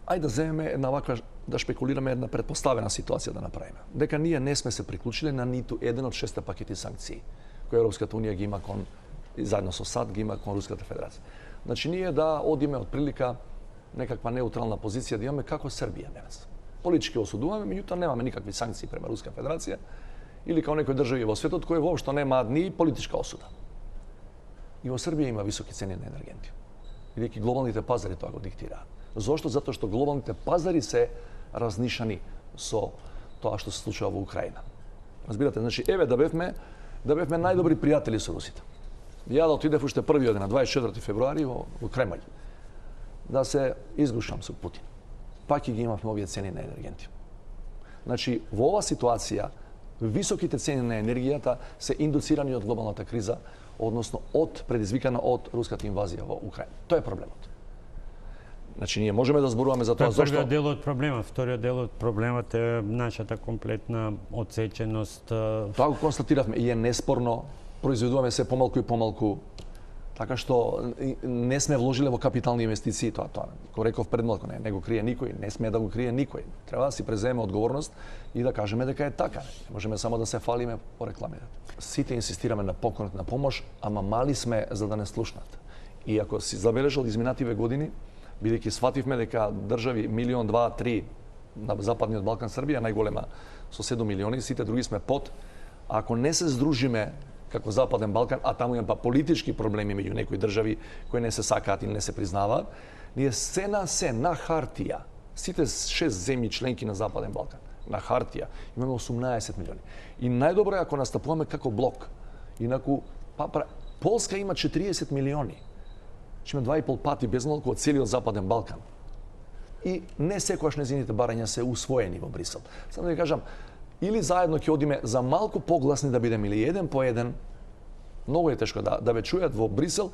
ајде да земеме една ваква, да шпекулираме една предпоставена ситуација да направиме. Дека ние не сме се приклучиле на ниту еден од 6 пакети санкции кои Европската унија ги има кон, заедно со САД ги има кон Руската федерација. Значи ние да одиме од прилика некаква неутрална позиција да имаме како Србија денес. Политички осудуваме, меѓутоа немаме никакви санкции према Руска федерација или као некои држави во светот кои воопшто немаат ни политичка осуда. И во Србија има високи цени на енергенти. Бидејќи глобалните пазари тоа го диктираат. Зошто? Затоа што глобалните пазари се разнишани со тоа што се случува во Украина. Разбирате, значи еве да бевме најдобри пријатели со русите. Ја да отидев уште првиот ден на 24 февруари во Кремљ да се изгушам со Путин. Пак ги имавме овие цени на енергенти. Значи во оваа ситуација високите цени на енергијата се индуцирани од глобалната криза, односно предизвикана од руската инвазија во Украина. Тоа е проблемот. Значи ние можеме да зборуваме за тоа зошто првиот дел од проблемот, вториот дел од проблемот е нашата комплетна одсеченост. Тоа го констатиравме и е неспорно, произведуваме се помалку и помалку, така што не сме вложиле во капитални инвестиции, тоа го реков предмалку, не го крие никој, не сме да го крие никој. Треба да си преземеме одговорност и да кажеме дека е така. Не можеме само да се фалиме по рекламите. Сите инсистираме на поклонот на помош, ама мали сме за да не слушнат. И ако си забележал изминативе години, бидејќи свативме дека држави милион, два, три на Западниот Балкан, Србија најголема со 7 милиони, сите други сме под. Ако не се здружиме како Западен Балкан, а таму има политички проблеми меѓу некои држави кои не се сакаат и не се признаваат, ние се на хартија, сите 6 земји членки на Западен Балкан, на хартија, имаме 18 милиони. И најдобро е ако настапуваме како блок. Инаку, Полска има 40 милиони. Че има 2,5 пати безмалку од целиот Западен Балкан. И не секогаш незините барања се усвоени во Брисел. Само да ви кажам, или заедно ќе одиме за малку погласни да бидеме, или еден по еден, многу е тешко да ве чујат во Брисел,